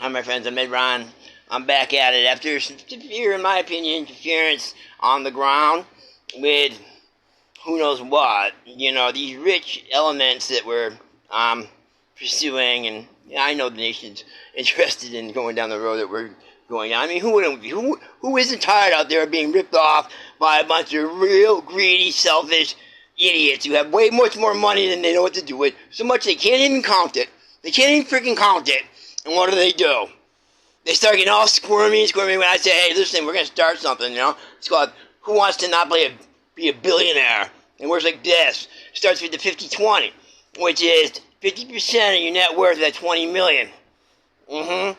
Hi, my friends. I'm Ed Ron. I'm back at it after some severe, in my opinion, interference on the ground with who knows what. You know, these rich elements that we're pursuing, and I know the nation's interested in going down the road that we're going down. I mean, who wouldn't be? Who isn't tired out there of being ripped off by a bunch of real greedy, selfish idiots who have way much more money than they know what to do with? So much they can't even count it. They can't even freaking count it. And what do? They start getting all squirmy when I say, hey, listen, we're going to start something, you know? It's called Who Wants to Not Be a Billionaire? And it works like this. It starts with the 50-20, which is 50% of your net worth at $20 million. And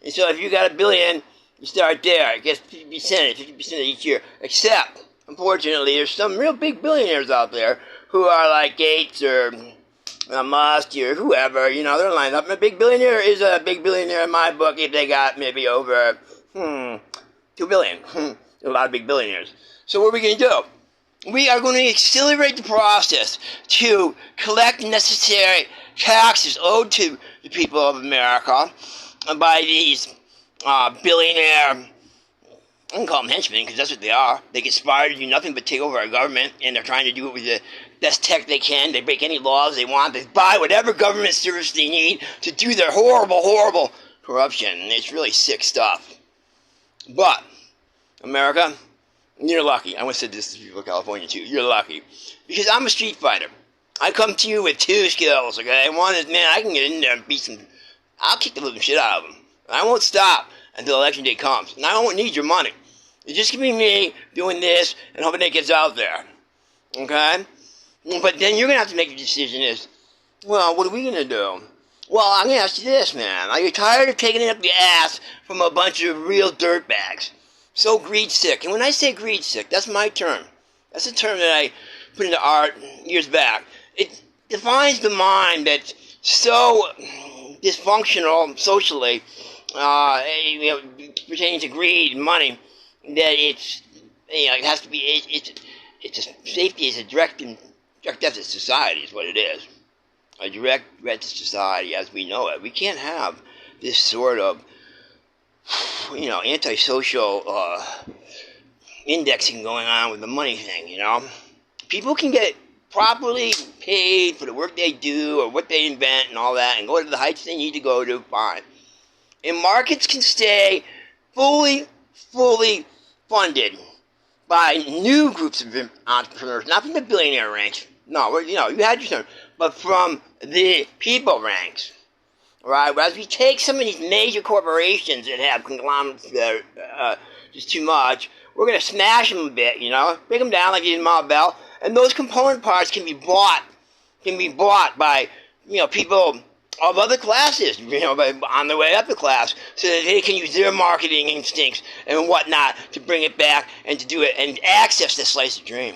so if you got $1 billion, you start there. It gets 50% of each year. Except, unfortunately, there's some real big billionaires out there who are like Gates or Musk or whoever, you know, they're lined up. A big billionaire is a big billionaire in my book if they got maybe over, $2 billion. A lot of big billionaires. So what are we going to do? We are going to accelerate the process to collect necessary taxes owed to the people of America by these billionaire, I can call them henchmen because that's what they are. They conspire to do nothing but take over our government, and they're trying to do it with the best tech they can. They break any laws they want. They buy whatever government service they need to do their horrible, horrible corruption. And it's really sick stuff. But, America, you're lucky. I once said this to people in California too. You're lucky. Because I'm a street fighter. I come to you with two skills, okay? One is, man, I can get in there and beat some, I'll kick the living shit out of them. I won't stop until election day comes. And I won't need your money. It's just going to be me doing this and hoping it gets out there. Okay? But then you're going to have to make a decision is, well, what are we going to do? Well, I'm going to ask you this, man. Are you tired of taking it up your ass from a bunch of real dirtbags? So greed sick. And when I say greed sick, that's my term. That's a term that I put into art years back. It defines the mind that's so dysfunctional socially, pertaining to greed and money, that it's, it has to be, it's a safety is a direct death to society is what it is. A direct threat to society as we know it. We can't have this sort of, antisocial indexing going on with the money thing, you know. People can get properly paid for the work they do or what they invent and all that and go to the heights they need to go to, fine. And markets can stay fully funded by new groups of entrepreneurs, not from the billionaire ranks. No, you had your turn, but from the people ranks, right? Whereas we take some of these major corporations that have conglomerates that are just too much, we're going to smash them a bit, break them down like you did in Mount Bell, and those component parts can be bought by, people of other classes, on their way up the class, so that they can use their marketing instincts and whatnot to bring it back and to do it and access the slice of dream.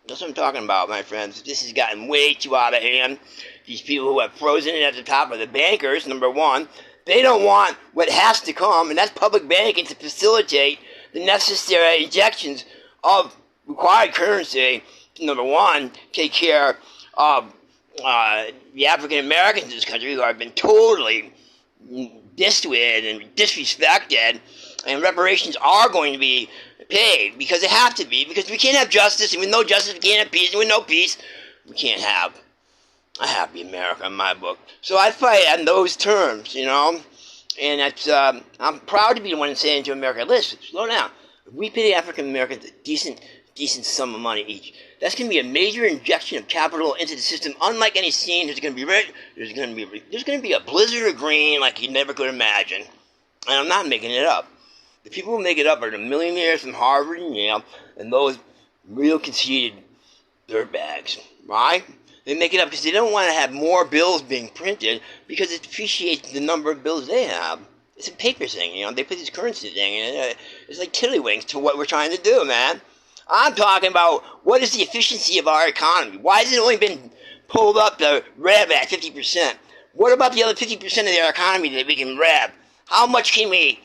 That's what I'm talking about, my friends. This has gotten way too out of hand. These people who have frozen it at the top are the bankers, number one. They don't want what has to come, and that's public banking to facilitate the necessary injections of required currency to, number one, take care of the African Americans in this country who have been totally dissed with and disrespected, and reparations are going to be paid because they have to be, because we can't have justice, and with no justice we can't have peace, and with no peace we can't have a happy America in my book. So I fight on those terms, and that's I'm proud to be the one saying to America, listen, slow down. If we pay the African Americans a decent sum of money each, that's going to be a major injection of capital into the system, unlike any seen. There's going to be a blizzard of green like you never could imagine, and I'm not making it up. The people who make it up are the millionaires from Harvard and Yale, and those real conceited dirtbags, right? They make it up because they don't want to have more bills being printed because it depreciates the number of bills they have. It's a paper thing, they put this currency thing, and it's like tiddlywinks to what we're trying to do, man. I'm talking about what is the efficiency of our economy? Why has it only been pulled up to rev at 50%? What about the other 50% of the economy that we can rev? How much can we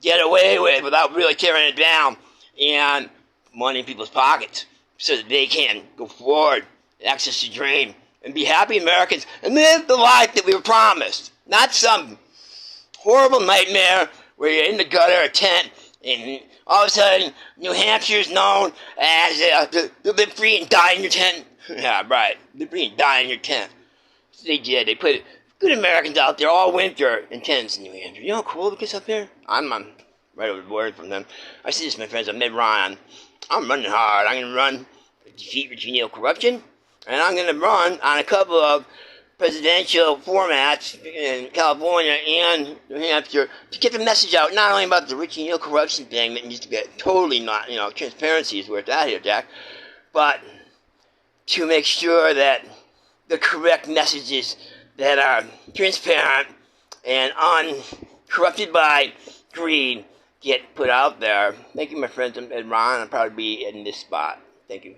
get away with without really tearing it down and money in people's pockets so that they can go forward, access the dream, and be happy Americans and live the life that we were promised? Not some horrible nightmare where you're in the gutter, a tent, and all of a sudden, New Hampshire is known as live free and die in your tent. Yeah, right. Live free and die in your tent. So they did. They put good Americans out there all winter in tents in New Hampshire. You know how cool it gets up there? I'm right over the border from them. I see this, my friends. I'm Mitt Romney. I'm running hard. I'm going to run to defeat Virginia corruption, and I'm going to run on a couple of presidential formats in California and New Hampshire to get the message out, not only about the Rich and Neal corruption thing that needs to get totally not, transparency is where it's at here, Jack, but to make sure that the correct messages that are transparent and uncorrupted by greed get put out there. Thank you, my friends. I'm Ed Ron. I'll probably be in this spot. Thank you.